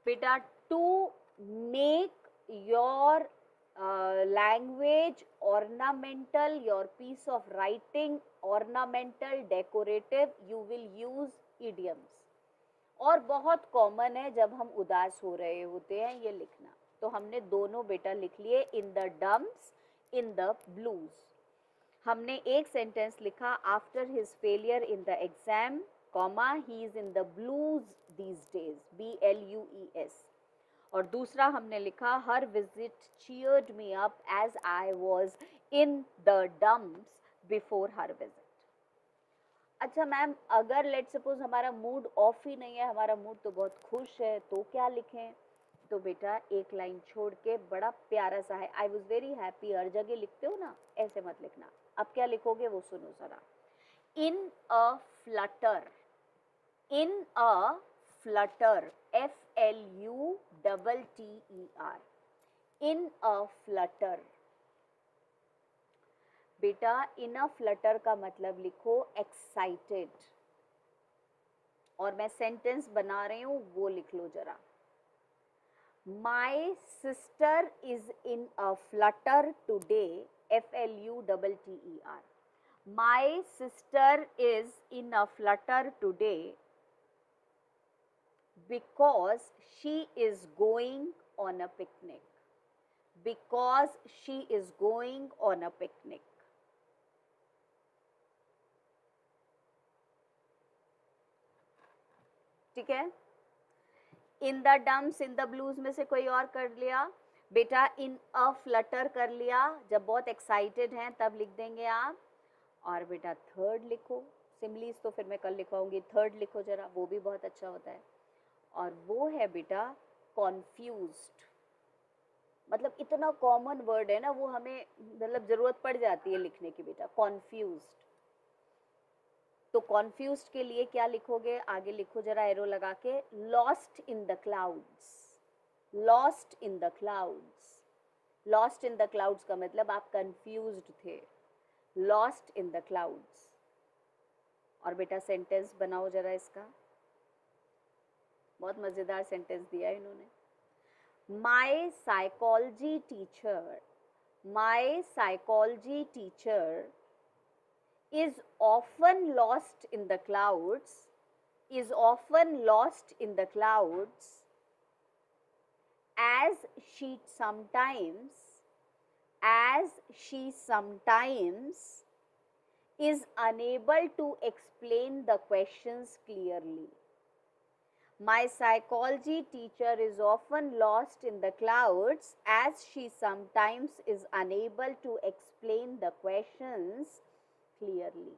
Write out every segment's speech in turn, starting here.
बेटा to make your language ornamental, your piece of writing ornamental, decorative, you will use idioms. और बहुत common है जब हम उदास हो रहे होते हैं ये लिखना, तो हमने दोनों बेटा लिख लिए, in the dumps, in the blues. हमने एक सेंटेंस लिखा, after his failure in the exam, comma, he is in the blues these days, BLUES. और दूसरा हमने लिखा, her visit cheered me up as I was in the dumps before her visit. अच्छा ma'am, अगर let suppose हमारा mood off ही नहीं है, हमारा मूड तो बहुत खुश है, तो क्या लिखें? तो बेटा एक लाइन छोड़ के बड़ा प्यारा सा है, आई वॉज वेरी हैप्पी, हर जगह लिखते हो ना, ऐसे मत लिखना. अब क्या लिखोगे वो सुनो जरा. इन a Flutter, in a Flutter, FLUTTER, in a Flutter. बेटा इन अ फ्लटर का मतलब लिखो एक्साइटेड, और मैं सेंटेंस बना रही हूं वो लिख लो जरा. My sister is in a Flutter today, FLUTTER. My sister is in a Flutter today because she is going on a picnic, because she is going on a picnic. ठीक है. इन the dumps, in the blues में से कोई और कर लिया? बेटा इन a Flutter कर लिया, जब बहुत एक्साइटेड हैं तब लिख देंगे आप. और बेटा थर्ड लिखो, सिमलीज तो फिर मैं कल लिखवाऊंगी, थर्ड लिखो जरा, वो भी बहुत अच्छा होता है. और वो है बेटा कॉन्फ्यूज्ड. मतलब इतना कॉमन वर्ड है ना, वो हमें मतलब जरूरत पड़ जाती है लिखने की बेटा, कॉन्फ्यूज्ड. तो कॉन्फ्यूज्ड के लिए क्या लिखोगे? आगे लिखो जरा एरो लगा के, lost in the clouds, lost in the clouds. Lost in the clouds का मतलब आप कंफ्यूज्ड थे, लॉस्ट इन द क्लाउड्स. और बेटा सेंटेंस बनाओ जरा इसका, बहुत मजेदार सेंटेंस दिया है इन्होंने. My psychology teacher, my psychology teacher is often lost in the clouds, is often lost in the clouds, as she sometimes, as she sometimes is unable to explain the questions clearly. My psychology teacher is often lost in the clouds as she sometimes is unable to explain the questions clearly.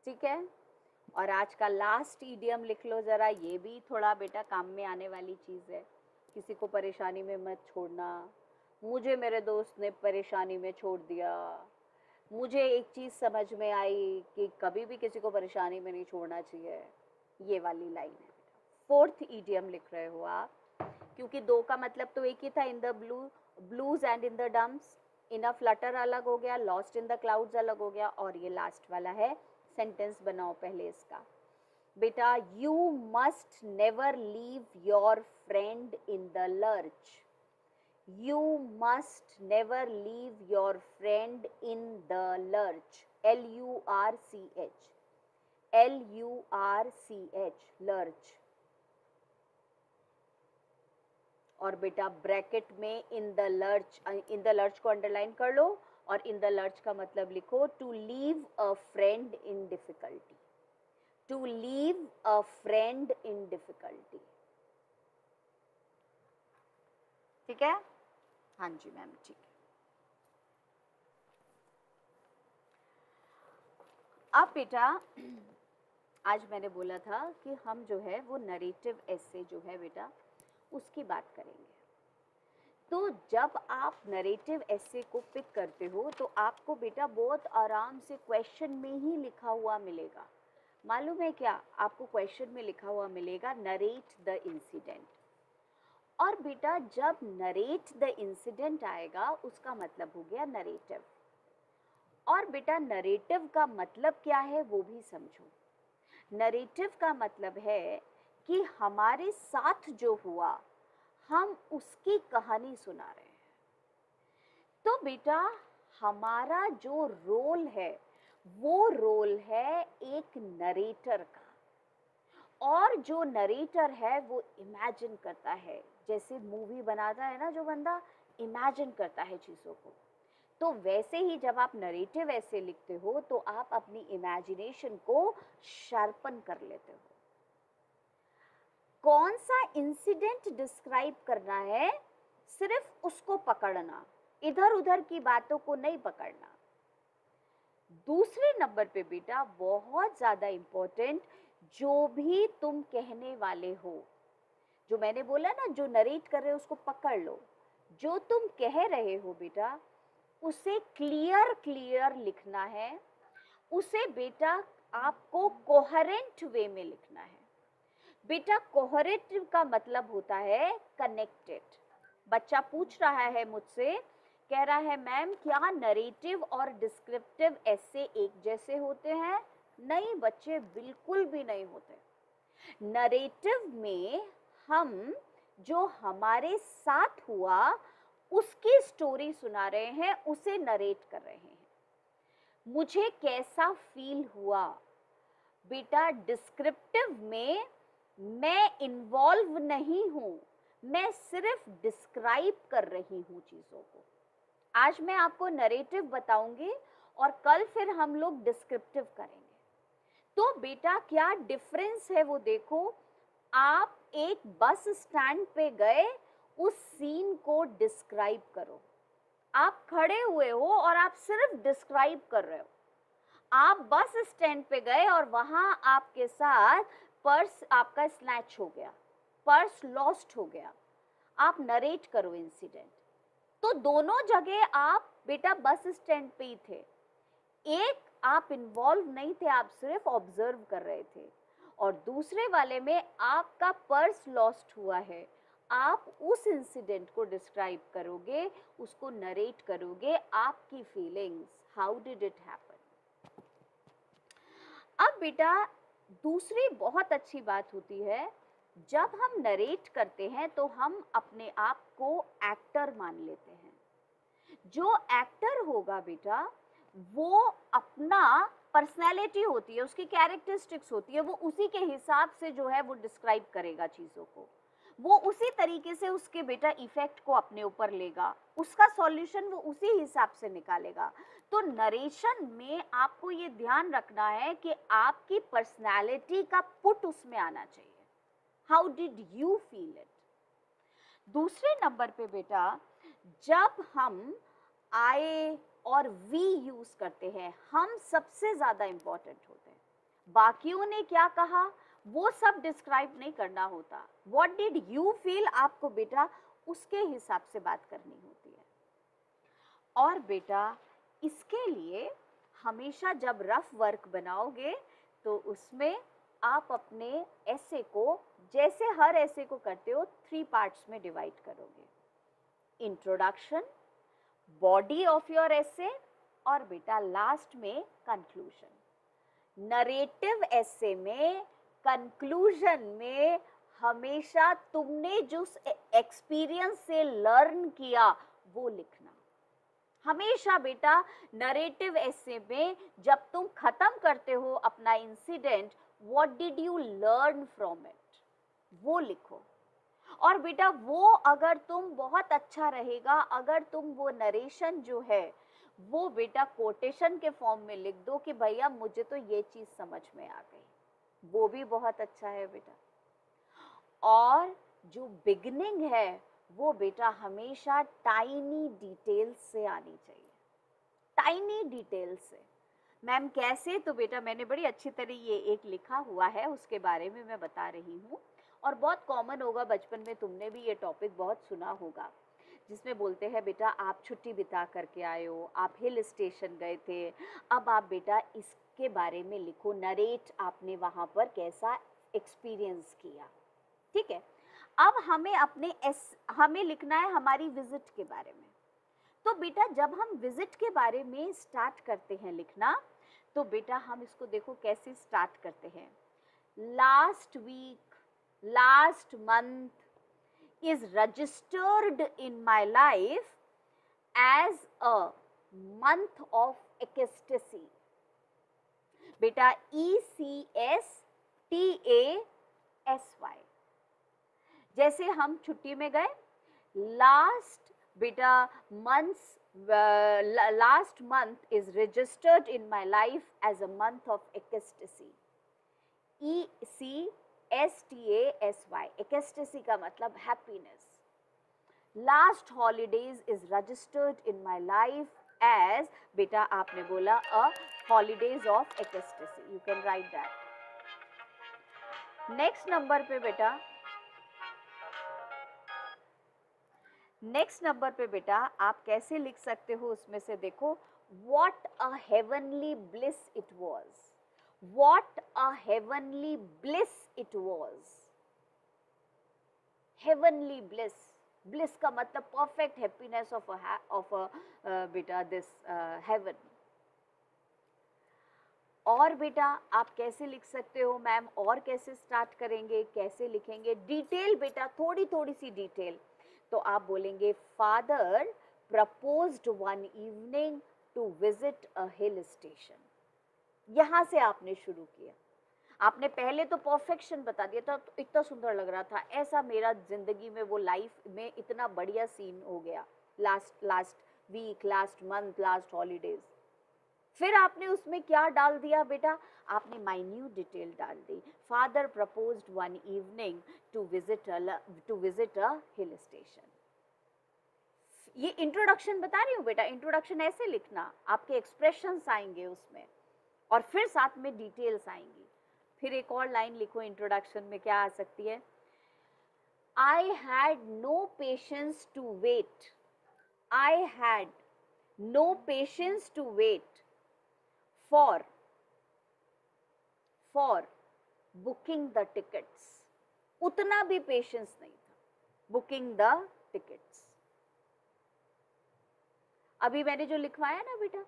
ठीक है. और आज का last idiom लिख लो जरा, ये भी थोड़ा बेटा काम में आने वाली चीज है. किसी को परेशानी में मत छोड़ना. मुझे मेरे दोस्त ने परेशानी में छोड़ दिया. मुझे एक चीज समझ में आई कि कभी भी किसी को परेशानी में नहीं छोड़ना चाहिए. ये वाली लाइन है. फोर्थ इडियम लिख रहे हो आप, क्योंकि दो का मतलब तो एक ही था, इन the blues and in the dumps. In a Flutter अलग हो गया, लॉस्ट इन द क्लाउड्स अलग हो गया, और ये लास्ट वाला है. सेंटेंस बनाओ पहले इसका. बेटा you must never leave your friend in the lurch, you must never leave your friend in the lurch, LURCH, LURCH, lurch. और बेटा ब्रैकेट में इन द लर्च को अंडरलाइन कर लो, और इन द लर्च का मतलब लिखो, to leave a friend in difficulty, to leave a friend in difficulty. ठीक है. हाँ जी मैम, ठीक है. अब बेटा आज मैंने बोला था कि हम जो है वो नरेटिव एसे जो है बेटा उसकी बात करेंगे. तो जब आप नरेटिव एसे को पिक करते हो तो आपको बेटा बहुत आराम से क्वेश्चन में ही लिखा हुआ मिलेगा. मालूम है क्या? आपको क्वेश्चन में लिखा हुआ मिलेगा, नरेट द इंसिडेंट. और बेटा जब नरेट द इंसिडेंट आएगा उसका मतलब हो गया नरेटिव. और बेटा नरेटिव का मतलब क्या है वो भी समझो. नरेटिव का मतलब है कि हमारे साथ जो हुआ हम उसकी कहानी सुना रहे हैं। तो बेटा हमारा जो रोल है वो रोल है एक नरेटर का, और जो नरेटर है वो इमेजिन करता है, जैसे मूवी बनाता है ना जो बंदा, इमेजिन करता है चीज़ों को। तो वैसे ही जब आप नरेटिव ऐसे लिखते हो तो आप अपनी इमेजिनेशन को शार्पन कर लेते हो। कौन सा इंसिडेंट डिस्क्राइब करना है, सिर्फ उसको पकड़ना, इधर उधर की बातों को नहीं पकड़ना। दूसरे नंबर पे बेटा बहुत ज्यादा इंपॉर्टेंट, जो भी तुम कहने वाले हो, जो मैंने बोला ना जो नरेट कर रहे हो उसको पकड़ लो, जो तुम कह रहे हो बेटा उसे क्लियर क्लियर लिखना है, उसे बेटा आपको कोहेरेंट वे में लिखना है। बेटा कोहेरेंट का मतलब होता है कनेक्टेड। बच्चा पूछ रहा है मुझसे, कह रहा है मैम क्या नरेटिव और डिस्क्रिप्टिव ऐसे एक जैसे होते हैं? नहीं बच्चे, बिल्कुल भी नहीं होते। नरेटिव में हम जो हमारे साथ हुआ उसकी स्टोरी सुना रहे हैं, उसे नरेट कर रहे हैं। मुझे कैसा फील हुआ। बेटा डिस्क्रिप्टिव में मैं इन्वॉल्व नहीं हूं, मैं सिर्फ डिस्क्राइब कर रही हूं चीजों को। आज मैं आपको नरेटिव बताऊंगी और कल फिर हम लोग डिस्क्रिप्टिव करेंगे। तो बेटा क्या डिफरेंस है वो देखो। आप एक बस स्टैंड पे गए, उस सीन को डिस्क्राइब करो। आप खड़े हुए हो और आप सिर्फ डिस्क्राइब कर रहे हो। आप बस स्टैंड पे गए और वहां आपके साथ पर्स आपका स्नैच हो गया, पर्स लॉस्ट हो गया, आप नरेट करो इंसिडेंट। तो दोनों जगह आप बेटा बस स्टैंड पे ही थे। एक आप इन्वॉल्व नहीं थे, आप सिर्फ ऑब्जर्व कर रहे थे, और दूसरे वाले में आपका पर्स लॉस्ट हुआ है। आप उस इंसिडेंट को डिस्क्राइब करोगे, उसको नरेट करोगे, आपकी feelings, how did it happen. अब बेटा दूसरी बहुत अच्छी बात होती है, जब हम नरेट करते हैं तो हम अपने आप को एक्टर मान लेते हैं। जो एक्टर होगा बेटा वो अपना पर्सनैलिटी होती है, उसकी कैरेक्टरिस्टिक्स होती है, वो उसी के हिसाब से जो है वो डिस्क्राइब करेगा चीज़ों को, वो उसी तरीके से उसके बेटा इफेक्ट को अपने ऊपर लेगा, उसका सॉल्यूशन वो उसी हिसाब से निकालेगा। तो नरेशन में आपको ये ध्यान रखना है कि आपकी पर्सनैलिटी का पुट उसमें आना चाहिए। How did you feel it. दूसरे नंबर पे बेटा जब हम आई और वी यूज करते हैं, हम सबसे ज्यादा इंपॉर्टेंट होते हैं। बाकियों ने क्या कहा वो सब डिस्क्राइब नहीं करना होता। व्हाट डिड यू फील, आपको बेटा उसके हिसाब से बात करनी होती है। और बेटा इसके लिए हमेशा जब रफ वर्क बनाओगे तो उसमें आप अपने ऐसे को, जैसे हर ऐसे को करते हो, 3 पार्ट्स में डिवाइड करोगे। इंट्रोडक्शन, बॉडी ऑफ योर ऐसे, और बेटा लास्ट में कंक्लूजन। नरेटिव ऐसे में कंक्लूजन में हमेशा तुमने जो एक्सपीरियंस से लर्न किया वो लिखना। हमेशा बेटा नरेटिव ऐसे में जब तुम खत्म करते हो अपना incident, what did you learn from it, वो लिखो। और बेटा वो अगर तुम बहुत अच्छा रहेगा, अगर तुम वो नरेशन जो है वो बेटा कोटेशन के फॉर्म में लिख दो कि भैया मुझे तो ये चीज समझ में आ गई, वो भी बहुत अच्छा है बेटा। और जो बिगनिंग है वो बेटा हमेशा टाइनी डिटेल्स से आनी चाहिए। टाइनी डिटेल्स से मैम कैसे, तो बेटा मैंने बड़ी अच्छी तरह ये एक लिखा हुआ है, उसके बारे में मैं बता रही हूँ। और बहुत कॉमन होगा, बचपन में तुमने भी ये टॉपिक बहुत सुना होगा, जिसमें बोलते हैं बेटा आप छुट्टी बिता करके आए हो, आप हिल स्टेशन गए थे, अब आप बेटा इसके बारे में लिखो, नरेट आपने वहाँ पर कैसा एक्सपीरियंस किया। ठीक है, अब हमें लिखना है हमारी विजिट के बारे में। तो बेटा जब हम विजिट के बारे में स्टार्ट करते हैं लिखना, तो बेटा हम इसको देखो कैसे स्टार्ट करते हैं। last week, last month is registered in my life as a month of ecstasy. बेटा ECSTASY, जैसे हम छुट्टी में गए, लास्ट बेटा months, last month is registered in my life as a month of ecstasy. ECSTASY, ecstasy का मतलब happiness. Last holidays is registered in my life as, बेटा आपने बोला a holidays of ecstasy. You can write that. Next number पे बेटा, next number पे बेटा आप कैसे लिख सकते हो उसमें से देखो, what a heavenly bliss it was, what a heavenly bliss it was. heavenly bliss, bliss का मतलब perfect happiness of a बेटा this heaven. और बेटा आप कैसे लिख सकते हो मैम, और कैसे स्टार्ट करेंगे, कैसे लिखेंगे, डिटेल बेटा, थोड़ी थोड़ी सी डिटेल. तो आप बोलेंगे father proposed one evening to visit a hill station. यहां से आपने शुरू किया. आपने पहले तो परफेक्शन बता दिया था, तो इतना सुंदर लग रहा था, ऐसा मेरा जिंदगी में वो लाइफ में इतना बढ़िया सीन हो गया last week, last month, last holidays. फिर आपने उसमें क्या डाल दिया बेटा, आपने माइन्यूट डिटेल डाल दी. Father proposed one evening to visit a hill station. ये इंट्रोडक्शन बता रही हूँ बेटा, इंट्रोडक्शन ऐसे लिखना, आपके एक्सप्रेशंस आएंगे उसमें और फिर साथ में डिटेल्स आएंगी. फिर एक और लाइन लिखो इंट्रोडक्शन में, क्या आ सकती है, I had no patience to wait, I had no patience to wait for booking the tickets. उतना भी पेशेंस नहीं था बुकिंग द टिकट्स. अभी मैंने जो लिखवाया ना बेटा,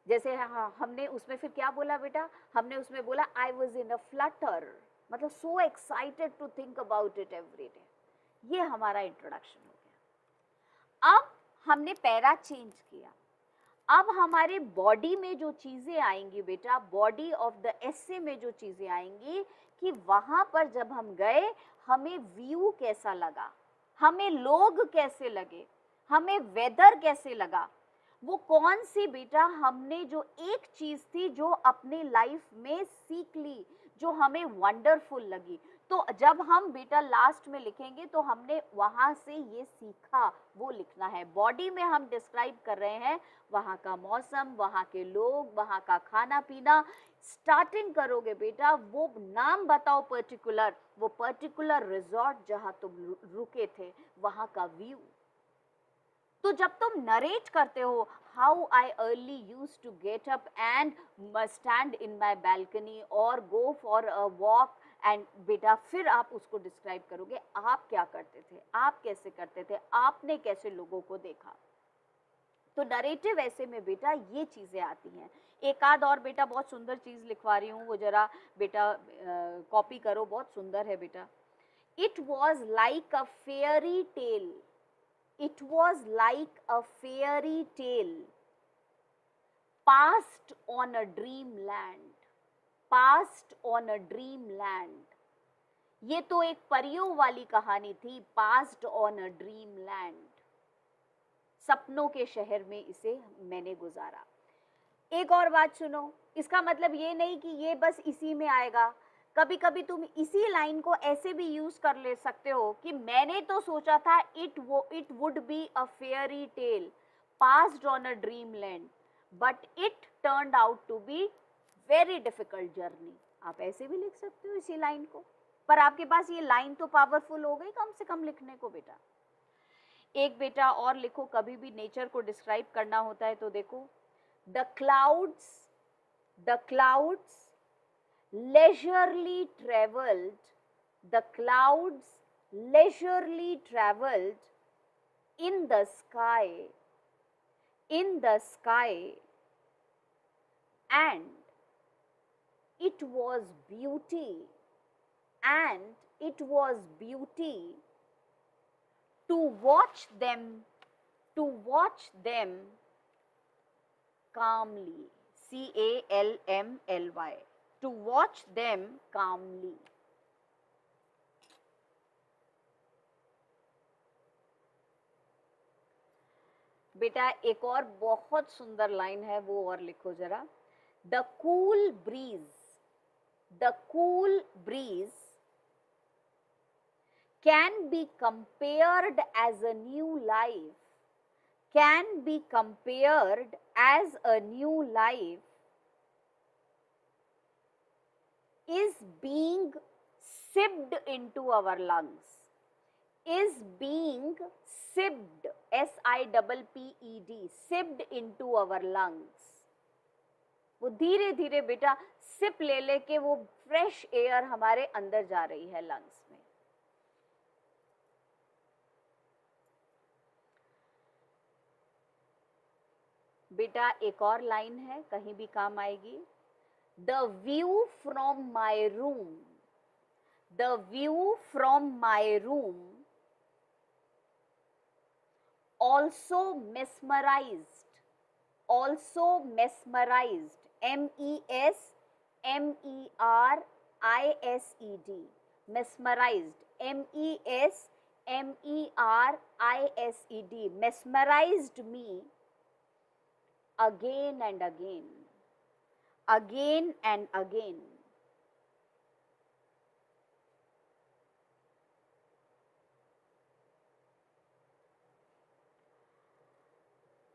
जैसे हमने उसमें फिर क्या बोला बेटा, हमने उसमें बोला आई वॉज इन अ फ्लटर, मतलब so excited to think about it every day. ये हमारा इंट्रोडक्शन हो गया. अब हमने पैरा चेंज किया. अब हमारे बॉडी में जो चीजें आएंगी बेटा, बॉडी ऑफ द एसे में जो चीजें आएंगी, कि वहां पर जब हम गए हमें व्यू कैसा लगा, हमें लोग कैसे लगे, हमें वेदर कैसे लगा, वो कौन सी बेटा हमने जो एक चीज थी जो अपनी लाइफ में सीख ली, जो हमें वंडरफुल लगी. तो जब हम बेटा लास्ट में लिखेंगे तो हमने वहां से ये सीखा वो लिखना है. बॉडी में हम डिस्क्राइब कर रहे हैं वहां का मौसम, वहां के लोग, वहां का खाना पीना. स्टार्टिंग करोगे बेटा, वो नाम बताओ पर्टिकुलर, वो पर्टिकुलर रिजॉर्ट जहां तुम रुके थे, वहां का व्यू. तो जब तुम नरेट करते हो, how I early use to get up and stand in my balcony और go for a walk, and बेटा फिर आप उसको डिस्क्राइब करोगे, आप क्या करते थे, आप कैसे करते थे, आपने कैसे लोगों को देखा. तो नरेटिव ऐसे में बेटा ये चीजें आती हैं. एक आध और बेटा बहुत सुंदर चीज लिखवा रही हूँ, वो जरा बेटा कॉपी करो, बहुत सुंदर है बेटा. It was like a fairy tale, it was like a fairy tale passed on a dreamland, passed on a dreamland. ये तो एक परियों वाली कहानी थी, passed on a dreamland. सपनों के शहर में इसे मैंने गुजारा. एक और बात सुनो, इसका मतलब ये नहीं कि ये बस इसी में आएगा. कभी कभी तुम इसी लाइन को ऐसे भी यूज कर ले सकते हो कि मैंने तो सोचा था it would be a fairy tale passed on a dream land, but it turned out to be very difficult journey. आप ऐसे भी लिख सकते हो इसी लाइन को, पर आपके पास ये लाइन तो पावरफुल हो गई कम से कम लिखने को बेटा. एक बेटा और लिखो, कभी भी नेचर को डिस्क्राइब करना होता है तो देखो, the clouds leisurely traveled, the clouds leisurely traveled in the sky, and it was beauty and it was beauty to watch them calmly. CALMLY. To watch them calmly. बेटा एक और बहुत सुंदर लाइन है, वो और लिखो जरा. The cool breeze can be compared as a new life, can be compared as a new life, is being sipped into our lungs, is being sipped, SIPPED, sipped into our lungs. वो धीरे धीरे बेटा SIP ले लेके वो fresh air हमारे अंदर जा रही है लंग्स में. बेटा एक और लाइन है, कहीं भी काम आएगी. The view from my room, the view from my room also mesmerized, MESMERISED, mesmerized, MESMERISED, mesmerized me again and again, again and again.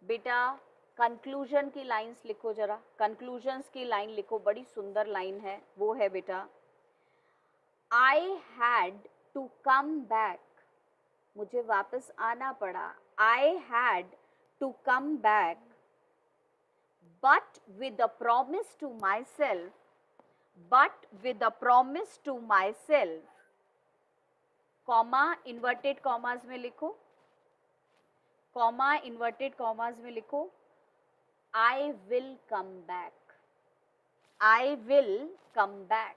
बेटा कंक्लूजन की लाइंस लिखो जरा, कंक्लूजन्स की लाइन लिखो, बड़ी सुंदर लाइन है, वो है बेटा I had to come back, मुझे वापस आना पड़ा. I had to come back, but with a promise to myself, comma inverted commas में लिखो, कॉमा इन्वर्टेड कॉमास में लिखो, I will come back, I will come back.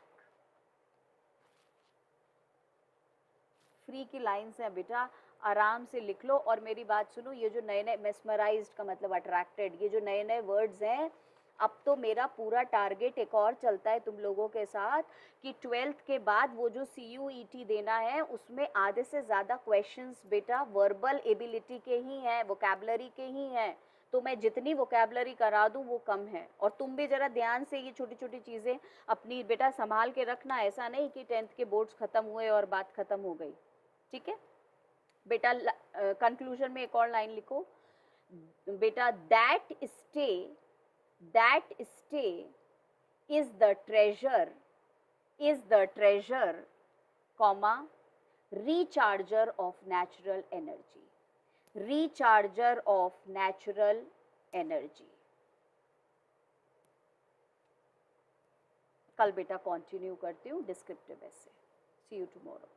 Free की lines हैं बेटा, आराम से लिख लो. और मेरी बात सुनो, ये जो नए नए मेस्मराइज्ड का मतलब अट्रैक्टेड, ये जो नए नए वर्ड्स हैं, अब तो मेरा पूरा टारगेट एक और चलता है तुम लोगों के साथ कि 12th के बाद वो जो CUET देना है उसमें आधे से ज़्यादा क्वेश्चंस बेटा वर्बल एबिलिटी के ही हैं, वोकैबुलरी के ही हैं. तो मैं जितनी वोकैबुलरी करा दूं वो कम है. और तुम भी ज़रा ध्यान से ये छोटी छोटी चीज़ें अपनी बेटा संभाल के रखना. ऐसा नहीं कि 10th के बोर्ड्स ख़त्म हुए और बात ख़त्म हो गई. ठीक है बेटा. कंक्लूजन में एक और लाइन लिखो बेटा, that stay is the treasure, comma, recharger of natural energy, recharger of natural energy. कल बेटा कंटिन्यू करती हूँ डिस्क्रिप्टिव ऐसे. सी यू टुमारो.